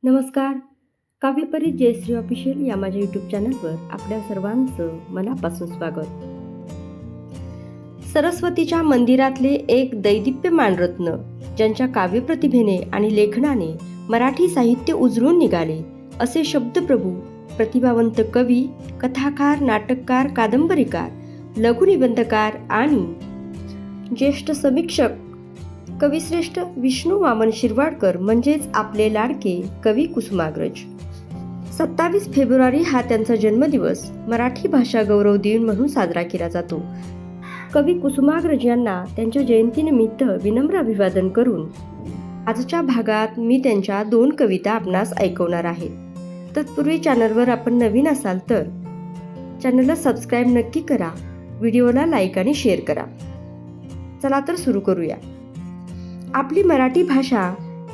नमस्कार. काव्यपरी जयश्री ऑफिशियल या माझ्या यूट्यूब चॅनलवर आपल्या सर्वांचं मनापासून स्वागत. सरस्वतीच्या मंदिरातले एक दैदिप्यमान रत्न, ज्यांच्या काव्यप्रतिभेने आणि लेखनाने मराठी साहित्य उजळून निघाले असे शब्दप्रभू, प्रतिभावंत कवी, कथाकार, नाटककार, कादंबरीकार, लघुनिबंधकार आणि ज्येष्ठ समीक्षक कविश्रेष्ठ विष्णू वामन शिरवाडकर म्हणजेच आपले लाडके कवी कुसुमाग्रज. 27 फेब्रुवारी हा त्यांचा जन्मदिवस मराठी भाषा गौरव दिन म्हणून साजरा केला जातो. कवी कुसुमाग्रज यांना त्यांच्या जयंतीनिमित्त विनम्र अभिवादन करून आजच्या भागात मी त्यांच्या 2 कविता आपणास ऐकवणार आहे. तत्पूर्वी चॅनलवर आपण नवीन असाल तर चॅनलला सबस्क्राईब नक्की करा, व्हिडिओला लाईक आणि शेअर करा. चला तर सुरू करूया. आपली मराठी भाषा,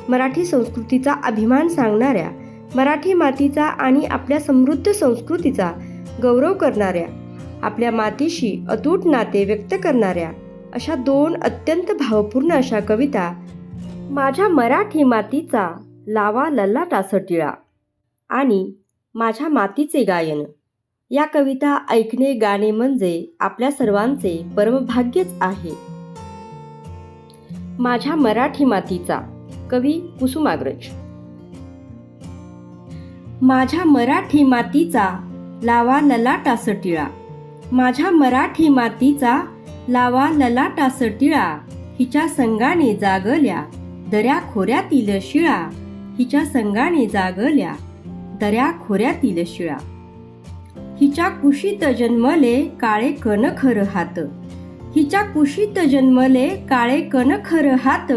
मराठी संस्कृतीचा अभिमान सांगणाऱ्या, मराठी मातीचा आणि आपल्या समृद्ध संस्कृतीचा गौरव करणाऱ्या, आपल्या मातीशी अतूट नाते व्यक्त करणाऱ्या अशा 2 अत्यंत भावपूर्ण अशा कविता माझ्या मराठी मातीचा लावा ललाटास टिळा आणि माझ्या मातीचे गायन या कविता ऐकणे, गाणे म्हणजे आपल्या सर्वांचे परमभाग्यच आहे. माझ्या मराठी मातीचा, कवी कुसुमाग्रज. माझ्या मराठी मातीचा लावा ललाटास टिळा, माझ्या मराठी मातीचा लावा ललाटास टिळा, हिच्या संगाने जागल्या दऱ्या खोऱ्यातील शिळा, हिच्या संगाने जागल्या दऱ्या खोऱ्यातील शिळा, हिच्या कुशीत जन्मले काळे कणखर हात, हिच्या कुशीत जन्मले काळे कणखर हात,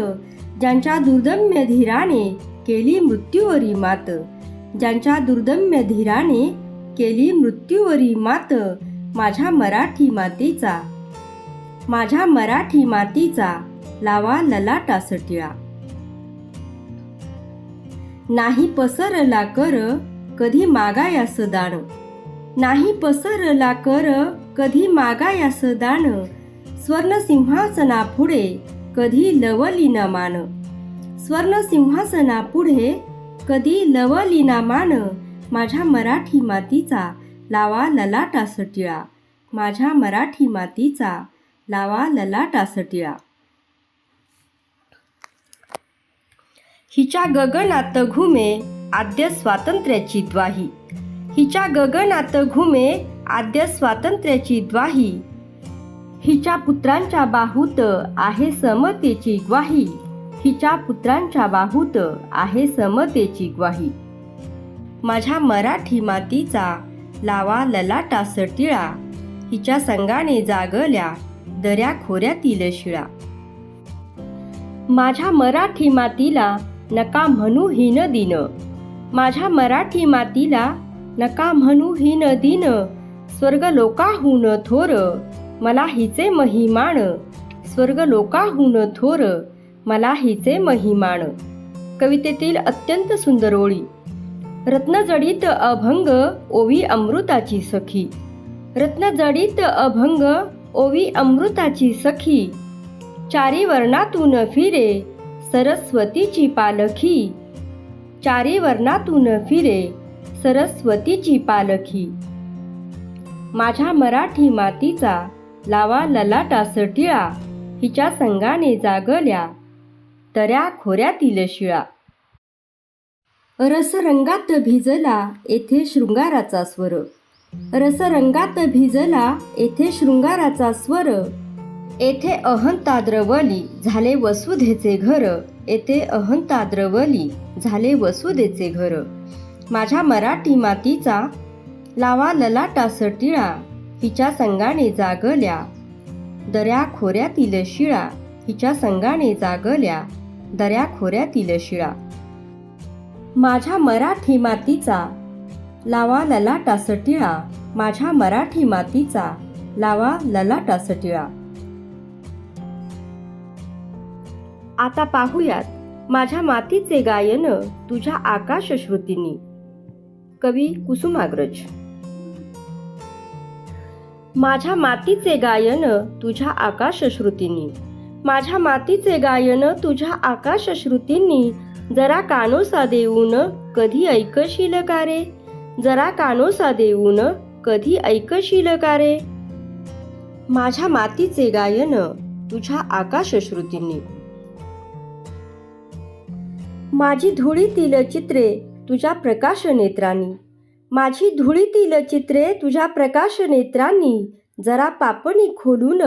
ज्यांच्या दुर्दम्य धीराने केली मृत्यूवरी मात, ज्यांच्या दुर्दम्य धीराने केली मृत्यूवरी मात, माझ्या मराठी मातीचा, माझ्या मराठी मातीचा लावा ललाटास टिळा. नाही पसरला कर कधी मागायास दान, नाही पसरला कर कधी मागायास दान, स्वर्ण सिंहासना पुढे कधी लवली न मान, स्वर्ण सिंहासना पुढे कधी लवली न मान, माझ्या मराठी मातीचा लावा ललाटास टिळा, माझ्या मराठी मातीचा लावा ललाटास टिळा. हिच्या गगनात घुमे आद्य स्वातंत्र्याची द्वाही, हिच्या गगनात घुमे आद्य स्वातंत्र्याची द्वाही, हिच्या पुत्रांच्या बाहूत आहे समतेची ग्वाही, हिच्या पुत्रांच्या बाहूत आहे समतेची ग्वाही, माझ्या मराठी मातीचा लावा ललाटास टिळा, हिच्या संगाने जागल्या दऱ्या खोऱ्यातील शिळा. माझ्या मराठी मातीला नका म्हणू हीन दिन, माझ्या मराठी मातीला नका म्हणू हीन दिन, स्वर्ग लोकाहून थोर मला हिचे महिमान, स्वर्ग लोकाहून थोर मला हिचे महिमान. कवितेतील अत्यंत सुंदर ओळी. रत्नजडित अभंग ओवी अमृताची सखी, रत्नजडित अभंग ओवी अमृताची सखी, चारी वर्णातून फिरे सरस्वतीची पालखी, चारी वर्णातून फिरे सरस्वतीची पालखी, माझ्या मराठी मातीचा लावा ललाटास टिळा, हिच्या संगाने जागल्या दऱ्या खोऱ्यातील शिळा. रसरंगात भिजला येथे शृंगाराचा स्वर, रसरंगात भिजला येथे शृंगाराचा स्वर, येथे अहंता द्रवली झाले वसुधेचे घर, येथे अहंता द्रवली झाले वसुधेचे घर, माझ्या मराठी मातीचा लावा ललाटास टिळा, हिच्या संगाने जागल्या दऱ्या खोऱ्यातील शिळा, हिच्या संगाने जागल्या दऱ्या खोऱ्यातील शिळा, माझ्या मराठी मातीचा लावा ललाटास टिळा, माझ्या मराठी मातीचा लावा ललाटास टिळा. आता पाहूयात माझ्या मातीचे गायन तुझ्या आकाश श्रुतींनी, कवी कुसुमाग्रज. माझ्या मातीचे गायन तुझ्या आकाश श्रुतींनी, माझ्या मातीचे गायन तुझ्या आकाश श्रुतींनी, जरा कानोसा देऊन कधी ऐकशील का रे, जरा कानोसा देऊन कधी ऐकशील का रे. माझ्या मातीचे गायन तुझ्या आकाशश्रुतींनी. माझी धुळीतील चित्रे तुझ्या प्रकाश नेत्रांनी, माझी धुळीतील चित्रे तुझ्या प्रकाश नेत्रांनी. जरा पापणी खोलून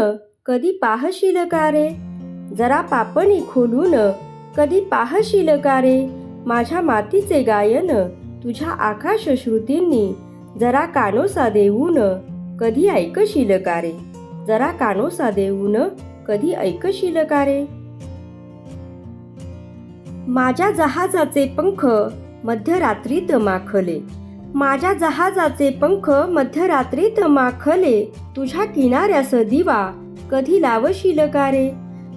कधी पाहशील का रे, जरा पापणी खोलून कधी पाहशील का रे. माझ्या मातीचे गायन तुझ्या आकाशश्रुतींनी. जरा कानोसा देऊन कधी ऐकशील का रे, जरा कानोसा देऊन कधी ऐकशील का रे. माझ्या जहाजाचे पंख मध्यरात्रीत माखले, माझ्या जहाजाचे पंख मध्यरात्रीत माखले. तुझ्या किनाऱ्यास दिवा कधी लावशील का रे,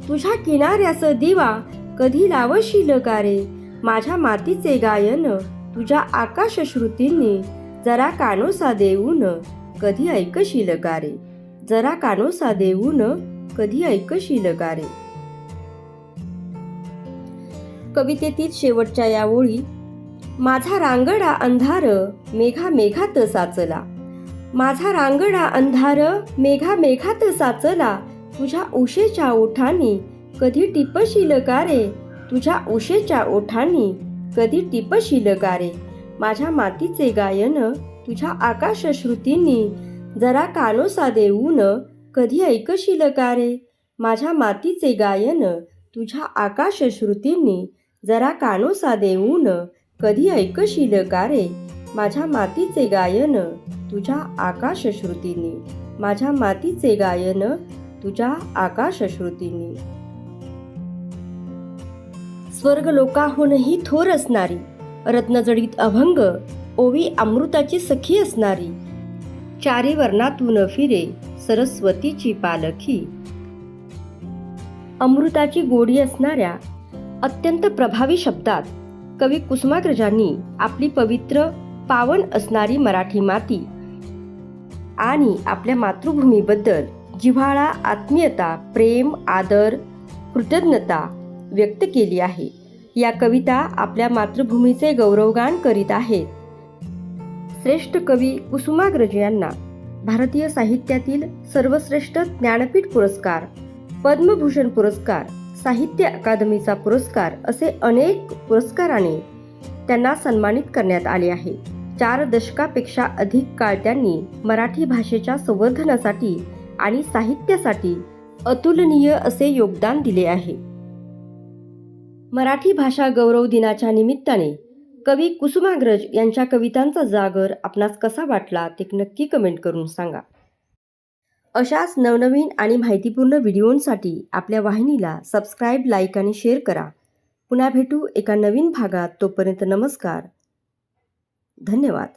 तुझ्या किनाऱ्यास दिवा कधी लावशील का रे. माझ्या मातीचे गायन तुझ्या आकाशश्रुतींनी. जरा कानोसा देऊन कधी ऐकशील का रे, जरा कानोसा देऊन कधी ऐकशील का रे. कवितेतील शेवटच्या या ओळी. माझा रांगडा अंधार मेघा मेघात साचला, माझा रांगडा अंधार मेघा मेघात साचला. तुझ्या उशेच्या ओठांनी कधी टिपशील का रे, तुझ्या उशेच्या ओठांनी कधी टिपशील का रे. माझ्या मातीचे गायन तुझ्या आकाशश्रुतींनी. जरा कानोसा देऊन कधी ऐकशील का रे, माझ्या मातीचे गायन तुझ्या आकाशश्रुतींनी. जरा कानोसा देऊन कधी ऐकशील का रे, माझ्या मातीचे गायन तुझ्या आकाशश्रुतींनी, माझ्या मातीचे गायन तुझ्या आकाशश्रुतींनी. स्वर्गलोकाहूनही थोर असणारी, रत्नजडित अभंग ओवी अमृताची सखी असणारी. चारी वर्णातून फिरे सरस्वतीची पालखी. अमृताची गोडी असणाऱ्या अत्यंत प्रभावी शब्दात कवी कुसुमाग्रजांनी आपली पवित्र पावन असणारी मराठी माती आणि आपल्या मातृभूमीबद्दल जिव्हाळा, आत्मीयता, प्रेम, आदर, कृतज्ञता व्यक्त केली आहे. या कविता आपल्या मातृभूमीचे गौरवगान करीत आहेत. श्रेष्ठ कवी कुसुमाग्रज यांना भारतीय साहित्यातील सर्वश्रेष्ठ ज्ञानपीठ पुरस्कार, पद्मभूषण पुरस्कार, साहित्य अकादमीचा पुरस्कार असे अनेक पुरस्काराने त्यांना सन्मानित करण्यात आले आहे. 4 दशकापेक्षा अधिक काळ त्यांनी मराठी भाषेच्या संवर्धनासाठी आणि साहित्यासाठी अतुलनीय असे योगदान दिले आहे. मराठी भाषा गौरव दिनाच्या निमित्ताने कवी कुसुमाग्रज यांच्या कवितांचा जागर आपणास कसा वाटला ते नक्की कमेंट करून सांगा. अशाच नवनवीन आणि माहितीपूर्ण व्हिडिओंसाठी आपल्या वाहिनीला सबस्क्राईब, लाईक आणि शेअर करा. पुन्हा भेटू एका नवीन भागात. तोपर्यंत नमस्कार. धन्यवाद.